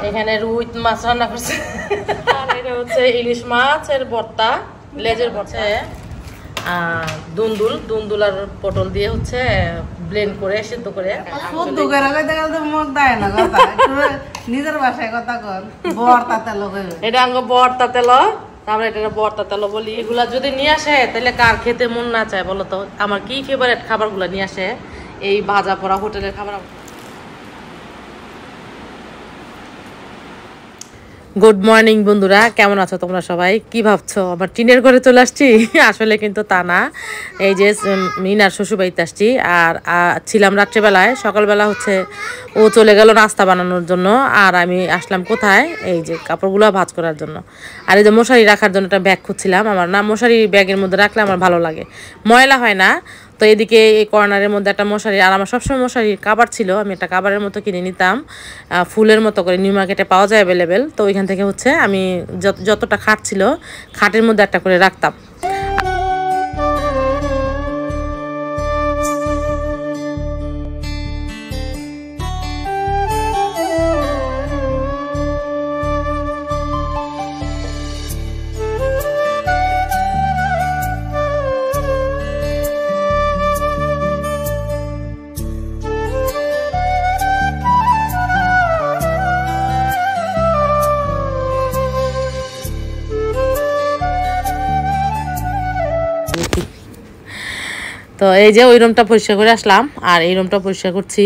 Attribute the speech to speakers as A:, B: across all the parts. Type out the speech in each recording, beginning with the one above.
A: এখানে রুই মাছ রান্না করছে আর এটা হচ্ছে ইলিশ মাছের ভর্তা, লেজের ভর্তা, দুন্দুল আর পটল দিয়ে হচ্ছে ব্লেন্ড করে সিদ্ধ করে।
B: নিজের বাসায় কথা কর ভর্তা তেল,
A: এটা আঙ্গ ভর্তা তেল, আমরা এটা ভর্তা তেল বলি। এগুলা যদি নিয়ে আসে তাহলে কার খেতে মন না চায় বলো তো? আমার কি ফেভারিট খাবারগুলো নিয়ে আসে, এই ভাজা পোড়া হোটেলের খাবার। গুড মর্নিং বন্ধুরা, কেমন আছো তোমরা সবাই? কি ভাবছো আবার টিনের ঘরে চলে আসছি? আসলে কিন্তু তা না, এই যে মিনার শ্বশুরবাড়িতে আসছি আর ছিলাম রাত্রেবেলায়। সকালবেলা হচ্ছে ও চলে গেল নাস্তা বানানোর জন্য, আর আমি আসলাম কোথায়, এই যে কাপড়গুলো ভাঁজ করার জন্য। আর এই যে মশারি রাখার জন্য একটা ব্যাগ খুঁজছিলাম। আমার না মশারি ব্যাগের মধ্যে রাখলে আমার ভালো লাগে, ময়লা হয় না। তো এদিকে এই কর্নারের মধ্যে একটা মশারি, আর আমার সবসময় মশারির কাবার ছিল, আমি একটা কাবারের মতো কিনে নিতাম, ফুলের মতো করে, নিউ মার্কেটে পাওয়া যায় অ্যাভেলেবেল। তো ওইখান থেকে হচ্ছে আমি যতটা খাট ছিল খাটের মধ্যে একটা করে রাখতাম। তো এই যে ওই রুমটা পরিষ্কার করে আসলাম, আর এই রুমটা পরিষ্কার করছি।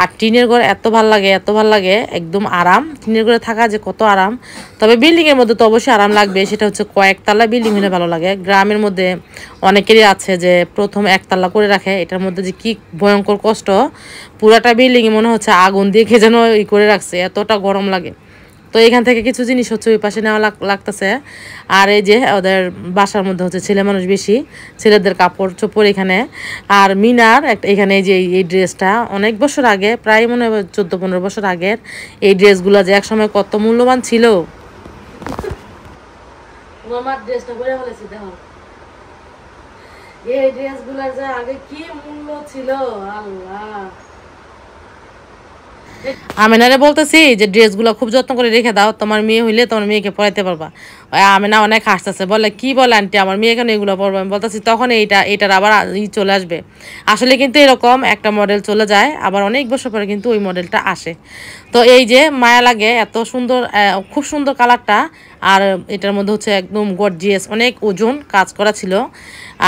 A: আর টিনের ঘর এত ভাল লাগে, একদম আরাম। টিনের ঘরে থাকা যে কত আরাম। তবে বিল্ডিংয়ের মধ্যে তো অবশ্যই আরাম লাগবে, সেটা হচ্ছে কয়েকতলা বিল্ডিং হলে ভালো লাগে। গ্রামের মধ্যে অনেকেরই আছে যে প্রথম একতলা করে রাখে, এটার মধ্যে যে কি ভয়ঙ্কর কষ্ট। পুরাটা বিল্ডিংয়ে মনে হচ্ছে আগুন দিয়ে খেয়ে যেন করে রাখছে, এতটা গরম লাগে। তো এখান থেকে কিছু জিনিস হচ্ছে ওই পাশে নেওয়া লাগতেছে। আর এই যে ওদের বাসার মধ্যে হচ্ছে ছেলে মানুষ বেশি, ছেলেদের কাপড় চোপড় এখানে। আর মিনার একটা এখানে যে এই ড্রেসটা অনেক বছর আগে, প্রায় মনে হয় 14-15 বছর আগের এই ড্রেসগুলো, যে একসময় কত মূল্যবান ছিল। এই ড্রেসগুলোর যে আগে কি মূল্য ছিল আল্লাহ। আমেনারে বলতেছি যে ড্রেসগুলো খুব যত্ন করে রেখে দাও, তোমার মেয়ে হইলে তোমার মেয়েকে পড়াইতে পারবা। আমেনা অনেক হাসতেছে, বলে কি বলে আন্টি, আমার মেয়ে কেন এগুলো পড়বো? আমি বলতেছি তখন এইটার আবার চলে আসবে। আসলে কিন্তু এরকম একটা মডেল চলে যায়, আবার অনেক বছর পরে কিন্তু ওই মডেলটা আসে। তো এই যে মায়া লাগে, এত সুন্দর, খুব সুন্দর কালারটা। আর এটার মধ্যে হচ্ছে একদম গর্জিয়াস, অনেক ওজন কাজ করা ছিল।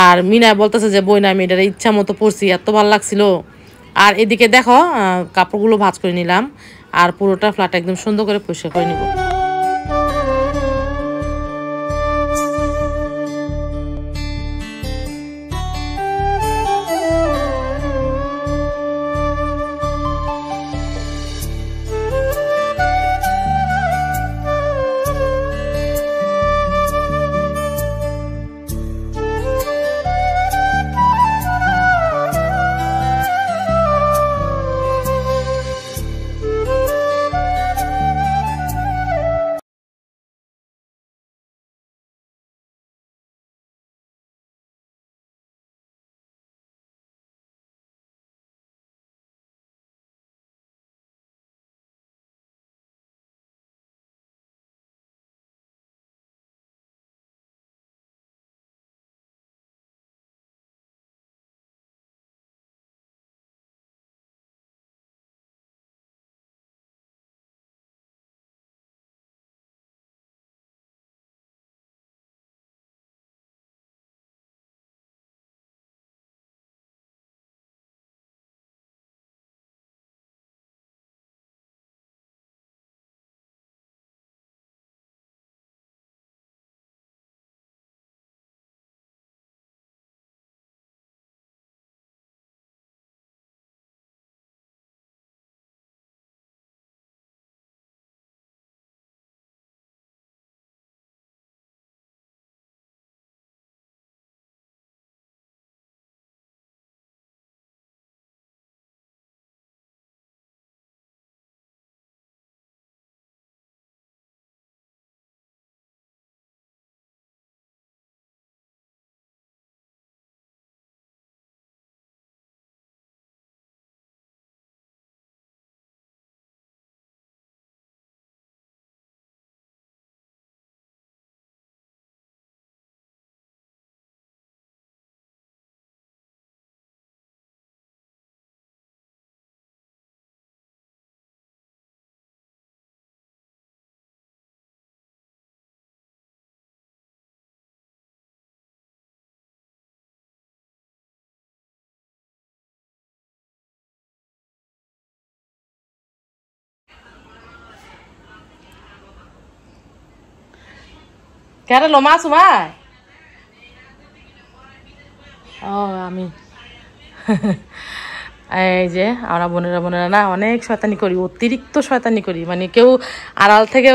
A: আর মিনা বলতেছে যে বই না, আমি এটার ইচ্ছা মতো পরছি, এত ভালো লাগছিল। আর এদিকে দেখো কাপড়গুলো ভাঁজ করে নিলাম, আর পুরোটা ফ্ল্যাট একদম সুন্দর করে পরিষ্কার করে নিব। কেন লো মাসুম আয় ও আমি এই যে আমরা বোনেরা না অনেক শয়তানি করি, অতিরিক্ত শয়তানি করি। মানে কেউ আড়াল থেকে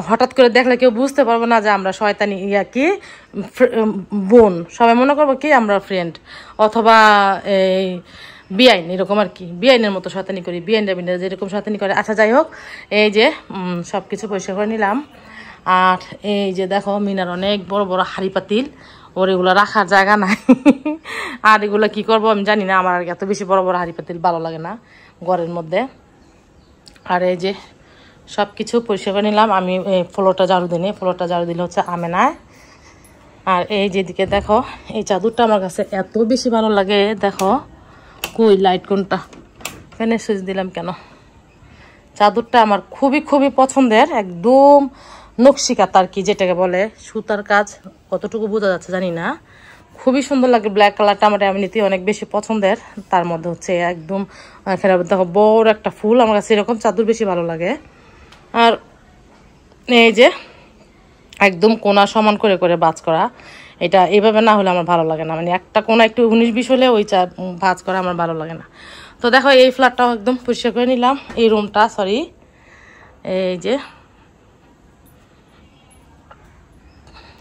A: হঠাৎ করে দেখলে কেউ বুঝতে পারবো না যে আমরা শয়তানি কি বোন, সবাই মনে করবো কি আমরা ফ্রেন্ড অথবা এই বিআইন, এরকম আর কি। বিআইনের মতো শয়তানি করি, বিআইনরা যেরকম শয়তানি করে। আচ্ছা যাই হোক, এই যে সব কিছু পরিষ্কার করে নিলাম। আর এই যে দেখো মিনার অনেক বড় বড় হাঁড়ি পাতিল, ওর এগুলো রাখার জায়গা নাই। আর এগুলো কি করবো আমি জানি না, আমার এত বেশি বড় বড় হাঁড়ি পাতিল ভালো লাগে না ঘরের মধ্যে। আর এই যে সব কিছু পরিষ্কার করে নিলাম। আমি এই ফ্লোরটা ঝাড়ু দিই, ফ্লোরটা ঝাড়ু দিলে হচ্ছে আমেনায়। আর এই যেদিকে দেখো এই চাদরটা আমার কাছে এত বেশি ভালো লাগে। দেখো কই লাইট কোনটা, ফ্যানের সুইচ দিলাম কেন। চাদরটা আমার খুবই খুবই পছন্দের, একদম নকশিকাতা আর কি, যেটাকে বলে সুতার কাজ, কতটুকু বোঝা যাচ্ছে জানি না। খুবই সুন্দর লাগে ব্ল্যাক কালারটা, আমার এমনিতেই অনেক বেশি পছন্দের। তার মধ্যে হচ্ছে একদম এখানে দেখো বড় একটা ফুল, আমার কাছে এরকম চাদর বেশি ভালো লাগে। আর এই যে একদম কোনা সমান করে করে ভাঁজ করা, এটা এইভাবে না হলে আমার ভালো লাগে না। মানে একটা কোনা একটু 19-20 হলে ওই ভাঁজ করা আমার ভালো লাগে না। তো দেখো এই ফ্ল্যাটটাও একদম পরিষ্কার করে নিলাম, এই রুমটা সরি, এই যে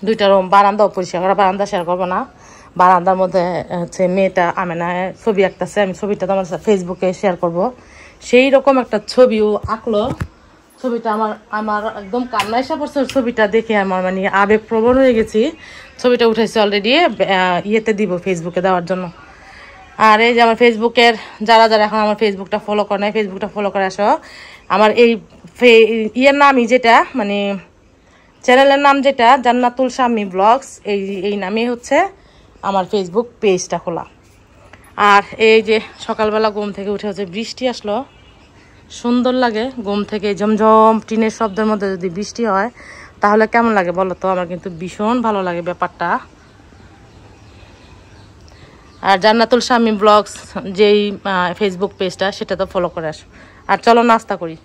A: দুইটা রুম, বারান্দাও পরিষ্কার করা। বারান্দা শেয়ার করবো না, বারান্দার মধ্যে হচ্ছে মেয়েটা আমেনা ছবি আঁকতেছে, আমি ছবিটা তোমার ফেসবুকে শেয়ার করব। সেই রকম একটা ছবিও আঁকলো, ছবিটা আমার একদম কান্না এসে পড়ছে। ছবিটা দেখে আমার মানে আবেগপ্রবণ হয়ে গেছি। ছবিটা উঠেছে অলরেডি, ইয়েতে দিব ফেসবুকে দেওয়ার জন্য। আর এই যে আমার ফেসবুকের যারা যারা এখন আমার ফেসবুকটা ফলো করে নাই, ফেসবুকটা ফলো করে আসো। আমার এই ইয়ের নামই যেটা, মানে চ্যানেলের নাম যেটা জান্নাতুল শাম্মী ব্লগস, এই নামে হচ্ছে আমার ফেসবুক পেজটা খোলা। আর এই যে সকালবেলা ঘুম থেকে উঠে হচ্ছে বৃষ্টি আসলো, সুন্দর লাগে। ঘুম থেকে ঝমঝম টিনের শব্দের মধ্যে যদি বৃষ্টি হয় তাহলে কেমন লাগে বলো তো? আমার কিন্তু ভীষণ ভালো লাগে ব্যাপারটা। আর জান্নাতুল শাম্মী ব্লগস যেই ফেসবুক পেজটা, সেটা তো ফলো করে আসো। আর চলো নাস্তা করি।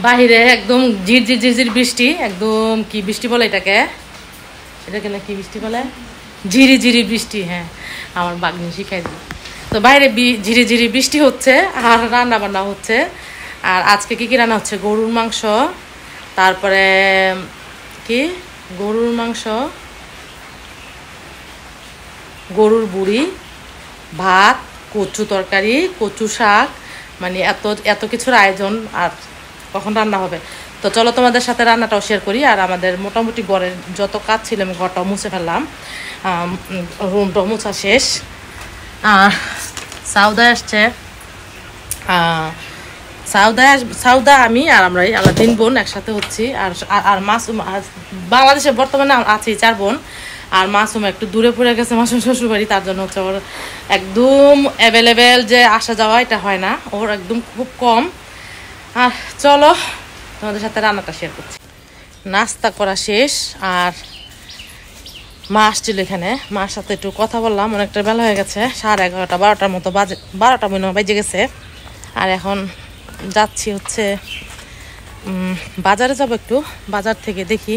A: বাহিরে একদম ঝিরঝির ঝিরঝির বৃষ্টি, একদম কি বৃষ্টি বলে এটাকে না কি বৃষ্টি বলে, ঝিরি ঝিরি বৃষ্টি। হ্যাঁ, আমার বাগনি শিখাই দিই। তো বাইরে ঝিরি ঝিরি বৃষ্টি হচ্ছে আর রান্না বান্না হচ্ছে। আর আজকে কি কি রান্না হচ্ছে? গরুর মাংস, তারপরে কি গরুর মাংস, গরুর বুড়ি, ভাত, কচু তরকারি, কচু শাক, মানে এত এত কিছুর আয়োজন। আর কখন রান্না হবে, তো চলো তোমাদের সাথে রান্নাটাও শেয়ার করি। আর আমাদের মোটামুটি ঘরের যত কাজ ছিল আমি ঘরটাও মুছে ফেললাম, রুমটাও মুছা শেষ। আর সাউদা আসছে, সাউদা আমি আর আমরাই আলাদা 3 বোন একসাথে হচ্ছি। আর মাসুম বাংলাদেশে বর্তমানে আছি 4 বোন। আর মাসুম একটু দূরে পড়ে গেছে মাসুম শ্বশুরবাড়ি, তার জন্য হচ্ছে ওর একদম অ্যাভেলেবেল যে আসা যাওয়া এটা হয় না, ওর একদম খুব কম। আর চলো তোমাদের সাথে রান্নাটা শেয়ার করছি। নাস্তা করা শেষ, আর মা আসছিল এখানে, মার সাথে একটু কথা বললাম। অনেকটা বেলা হয়ে গেছে, 11:30 12টার মতো বাজে, 12টা মনে বেজে গেছে। আর এখন যাচ্ছি হচ্ছে বাজারে যাব, একটু বাজার থেকে দেখি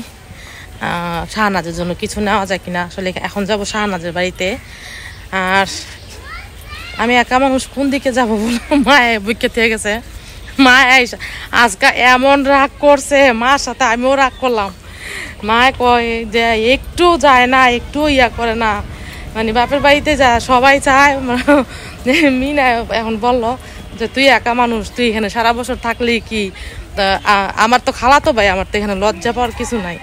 A: শাহনাজের জন্য কিছু নেওয়া যায় কিনা। আসলে এখন যাব শাহনাজের বাড়িতে। আর আমি একা মানুষ, কোন দিকে যাবো বলো, মায়ের বিখ্যাত হয়ে গেছে। মা আজকে এমন রাগ করছে, মার সাথে আমিও রাগ করলাম। মা কয় যে একটু যায় না, একটু ইয়া করে না, মানে বাপের বাড়িতে যা সবাই চায়। মিনা এখন বললো যে তুই একা মানুষ, তুই এখানে সারা বছর থাকলি কি, আমার তো খালাতো ভাই, আমার তো এখানে লজ্জা পাওয়ার কিছু নাই।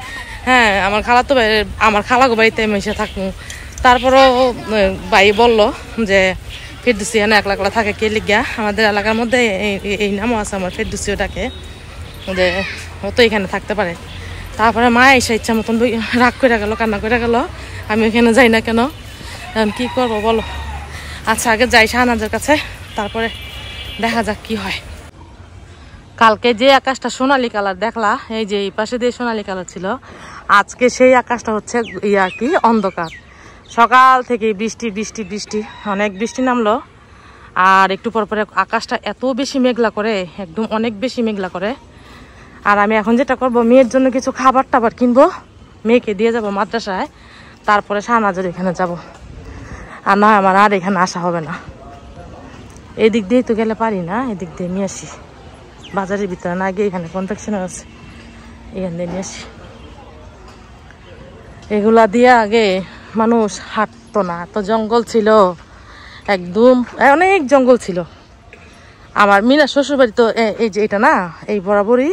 A: হ্যাঁ, আমার খালাতো ভাই, আমার খালাগো বাড়িতে আমি এসে থাকবো। তারপরও ভাই বলল যে ফেরদৌসি এখানে একলা একলা থাকে কে লিগা, আমাদের এলাকার মধ্যে এই নামও আছে আমার, ফেরদৌসিও ডাকে, যে ও তো এখানে থাকতে পারে। তারপরে মা এসে ইচ্ছা মতন রাগ করে গেল, কান্না করে গেল, আমি ওইখানে যাই না কেন, এখন কী করবো বলো। আচ্ছা আগে যাই শাহনাজের কাছে, তারপরে দেখা যাক কি হয়। কালকে যে আকাশটা সোনালি কালার দেখলা, এই যে এই পাশে দিয়ে সোনালি কালার ছিল, আজকে সেই আকাশটা হচ্ছে ইয়া কি অন্ধকার। সকাল থেকে বৃষ্টি বৃষ্টি বৃষ্টি, অনেক বৃষ্টি নামলো। আর একটু পর পরে আকাশটা এত বেশি মেঘলা করে, একদম অনেক বেশি মেঘলা করে। আর আমি এখন যেটা করব, মেয়ের জন্য কিছু খাবার টাবার কিনবো, মেয়েকে দিয়ে যাব মাদ্রাসায়, তারপরে শাহনাজের এখানে যাব। আর না আমার আর এখানে আসা হবে না, এদিক দিয়ে তো গেলে পারি না, এদিক দিয়ে নিয়ে আসি, বাজারের ভিতরে না গিয়ে এখানে কনফেকশনার আছে, এখান দিয়ে নিয়ে আসি। এগুলা দিয়ে আগে মানুষ হাঁটতো না, এত জঙ্গল ছিল, একদম অনেক জঙ্গল ছিল। আমার মিনা শ্বশুরবাড়ি তো এই যে এটা না, এই বরাবরই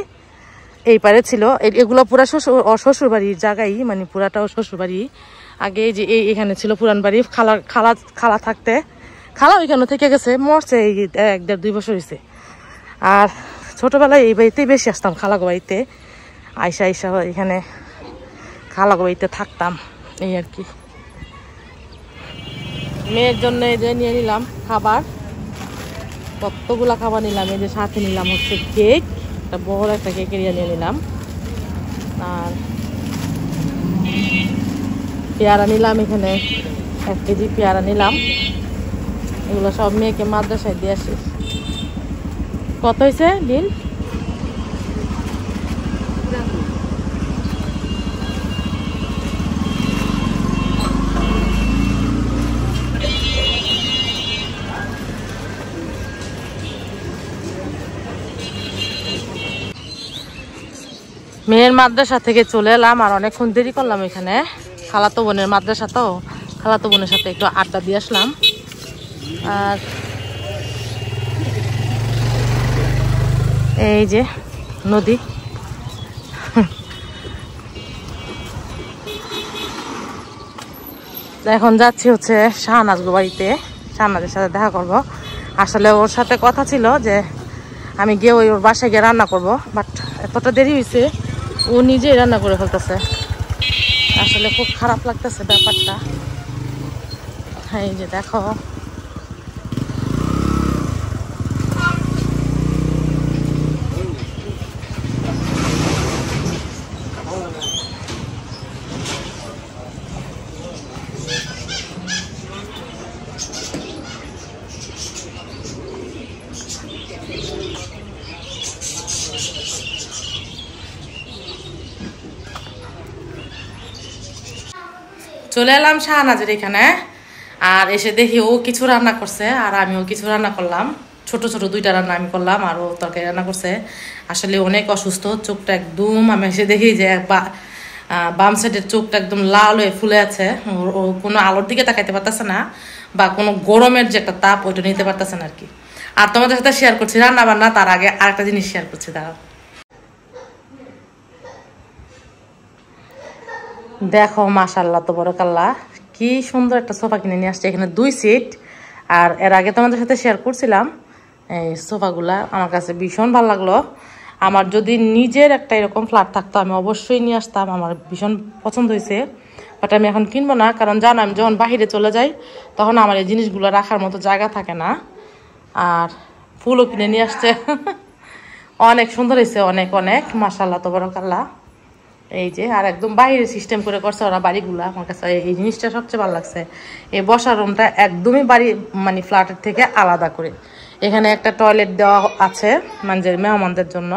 A: এই পারে ছিল, এগুলো পুরা শ্বশুরবাড়ির জায়গায়, মানে পুরাটাও শ্বশুরবাড়ি। আগে এই যে এখানে ছিল পুরান বাড়ি, খালা থাকতে, খালা ওইখানে থেকে গেছে, মরছে এই 1-1.5-2 বছর হয়েছে। আর ছোটবেলায় এই বাড়িতেই বেশি আসতাম, খালাগো বাড়িতে আইসা এখানে খালাগো বাড়িতে থাকতাম, এই আর কি। মেয়ের জন্য এই যে নিয়ে নিলাম খাবার, কতগুলা খাবার নিলাম। এই যে সাথে নিলাম হচ্ছে কেক, একটা বড় একটা কেক নিয়ে নিলাম। আর পেয়ারা নিলাম, এখানে 1 কেজি পেয়ারা নিলাম। এগুলো সব মেয়েকে মাদ্রাসায় দিয়ে আসি। কত হয়েছে বিল? মেয়ের মাদ্রাসা থেকে চলে এলাম, আর অনেকক্ষণ দেরি করলাম এখানে। খালাতো বোনের মাদ্রাসা তো, খালাতো বোনের সাথে একটু আড্ডা দিয়ে আসলাম। আর এই যে নদী, এখন যাচ্ছি হচ্ছে শাহনাজ বাড়িতে, শাহনাজের সাথে দেখা করব। আসলে ওর সাথে কথা ছিল যে আমি গিয়ে ওর বাসায় গিয়ে রান্না করব, বাট এতটা দেরি হয়েছে, ও নিজেই রান্না করে ফেলতেছে। আসলে খুব খারাপ লাগতেছে ব্যাপারটা। হ্যাঁ, এই যে দেখো, চলে এলাম শাহনাজের এখানে। আর এসে দেখি ও কিছু রান্না করছে, আর আমিও কিছু রান্না করলাম। ছোট ছোট 2টা রান্না আমি করলাম, আর ও তরকারি রান্না করছে। আসলে অনেক অসুস্থ, চোখটা একদম, আমি এসে দেখি যে বাম সাইডের চোখটা একদম লাল হয়ে ফুলে আছে। ও কোনো আলোর দিকে তাকাইতে পারতেছে না, বা কোনো গরমের যে একটা তাপ ওইটা নিতে পারতেছে না আর কি। আর তোমাদের সাথে শেয়ার করছি রান্না বান্না, তার আগে আরেকটা জিনিস শেয়ার করছি, দাঁড়াও। দেখো মাশাআল্লাহ তাবারাকাল্লাহ, কি সুন্দর একটা সোফা কিনে নিয়ে আসছে। এখানে 2 সিট, আর এর আগে তোমাদের সাথে শেয়ার করছিলাম এই সোফাগুলা, আমার কাছে ভীষণ ভালো লাগলো। আমার যদি নিজের একটা এরকম ফ্ল্যাট থাকতো আমি অবশ্যই নিয়ে আসতাম, আমার ভীষণ পছন্দ হয়েছে। বাট আমি এখন কিনবো না, কারণ জানো আমি যখন বাহিরে চলে যাই তখন আমার এই জিনিসগুলো রাখার মতো জায়গা থাকে না। আর ফুলও কিনে নিয়ে আসছে, অনেক সুন্দর হয়েছে, অনেক অনেক মাশাআল্লাহ তাবারাকাল্লাহ। এই যে, আর একদম বাইরে সিস্টেম করে করছে ওরা বাড়িগুলা। আমার কাছে এই জিনিসটা সবচেয়ে ভালো লাগছে, এই বসার রুমটা একদমই বাড়ি মানে ফ্ল্যাটের থেকে আলাদা করে। এখানে একটা টয়লেট দেওয়া আছে মানে মেহমানদের জন্য।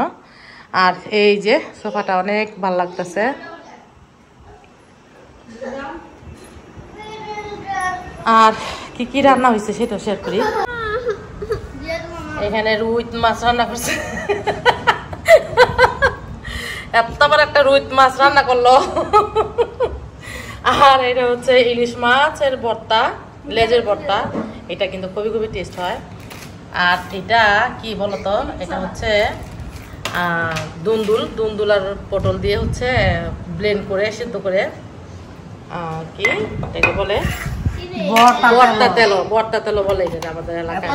A: আর এই যে সোফাটা অনেক ভালো লাগতেছে। আর কি কি রান্না হয়েছে সেটা শেয়ার করি। এখানে রুই মাছ রান্না করছে, এতবার একটা রুই মাছ রান্না করলো। আর এটা হচ্ছে ইলিশ মাছের ভর্তা, লেজের ভর্তা। এটা কিন্তু খুবই খুবই টেস্ট হয়। আর এটা কি বলতো, এটা হচ্ছে দুন্দুল আর পটল দিয়ে হচ্ছে ব্লেন্ড করে সিদ্ধ করে কি এটাকে বলে ভর্তা তেল বলে এটা আমাদের এলাকায়।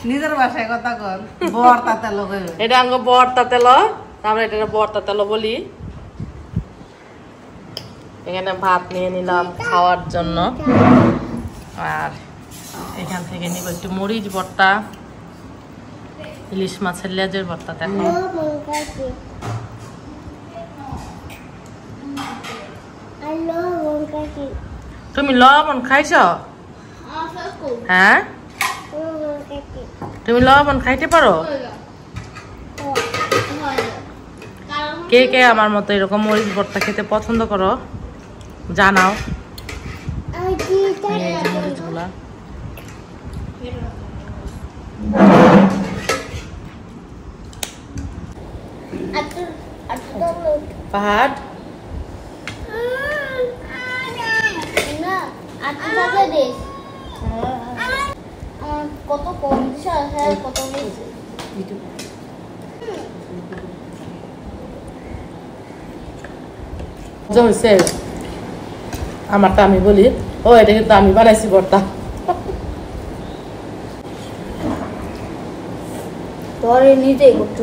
B: নিজের ভাষায় কথা কর, ভর্তা তেল।
A: এটা আঙ্গ ভর্তা তেল, আমরা এটা ভর্তা তেল বলি। এখানে ভাত নিয়ে নিলাম খাওয়ার জন্য। আর এখান থেকে নিব একটু মরিচ ভর্তা, ইলিশ মাছের লেজের ভর্তা। দেখো তুমি লবণ খাইছ? হ্যাঁ, তুমি লবণ খাইতে পারো? কে কে আমার মতো এরকম মরিচ ভর্তা খেতে পছন্দ করো জানাও। মরিচগুলা পাহাড়
C: কত কম কত
A: হয়েছে আমারটা আমি বলি, ও এটা কিন্তু আমি বানাইছি ভর্তা।
C: তোর নিজেই করতে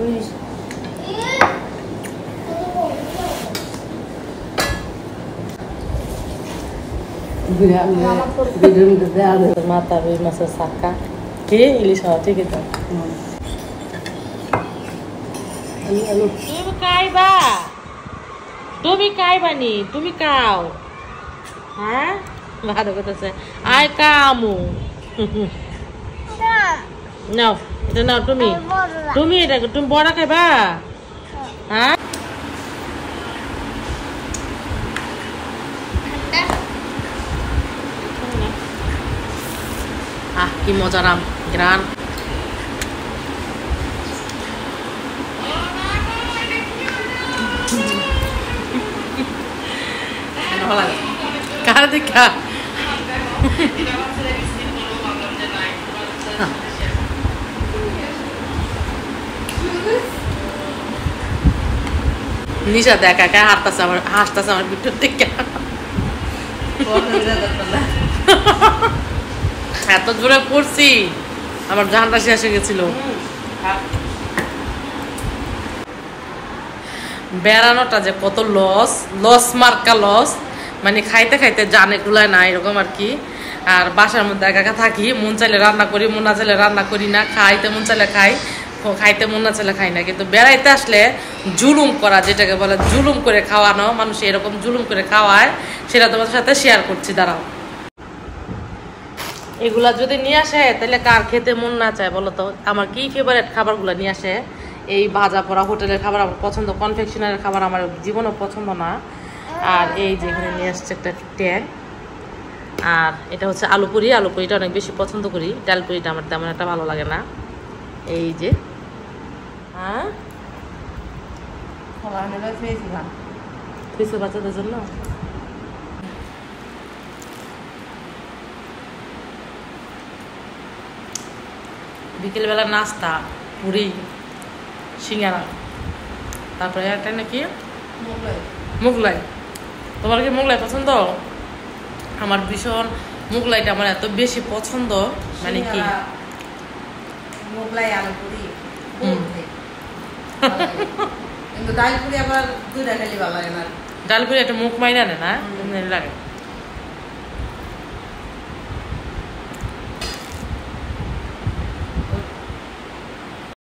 A: মাথা রুই মাছের শাকা কি ইলিশ হওয়া ঠিক আছে। তুমি খাইবা, তুমি খাইবানি, তুমি খাও। হ্যাঁ ভালো করতেছে, আয় কামু নাও, এটা নাও। তুমি এটা তুমি বড় খাইবা? হ্যাঁ কি মজার আম গ্রান। কার দেখা নিশা দেখা কে হাসতেছে আমার ভিতর থেকে। এত জোরে পড়ছি আমার জানটা শেষ হয়ে গেছিল। বেড়ানোটা যে কত লস মার্কা লস, মানে খাইতে খাইতে জানে কুলায় না এরকম আর কি। আর বাসার মধ্যে একা একা থাকি, মন চাইলে রান্না করি, মন না চাইলে রান্না করি না, খাইতে মন চাইলে খাই, খাইতে মন না চাইলে খাই না। কিন্তু বেড়াইতে আসলে জুলুম করা, যেটাকে বলে জুলুম করে খাওয়ানো, মানুষ এরকম জুলুম করে খাওয়ায়, সেটা তোমাদের সাথে শেয়ার করছি। দাঁড়াও, এগুলা যদি নিয়ে আসে তাহলে কার খেতে মন না চায় বলো তো? আমার কি ফেভারিট খাবারগুলো নিয়ে আসে, এই ভাজা পড়া হোটেলের খাবার আমার পছন্দ, কনফেকশনারের খাবার আমার জীবনও পছন্দ না। আর এই যে এখানে নিয়ে আসছে একটা ট্যাগ, আর এটা হচ্ছে আলু পুরিটা অনেক বেশি পছন্দ করি, ডাল পুরিটা আমার তেমন একটা ভালো লাগে না। এই যে হ্যাঁ বাচ্চাদের জন্য বিকেলবেলা নাস্তা পুরি সিঙ্গারা, তারপরে একটা নাকি মোগলাই। তোমার কি মোগলাই পছন্দ? আমার ভীষণ মোগলাইটা আমার এত বেশি পছন্দ, মানে কি
B: মোগলাই আলু পুরি কিন্তু ডাল পুরি আবার দুইটা খালি ভালো লাগে না।
A: ডাল পুরি একটা মুখ মাইরা নেয় না লাগে।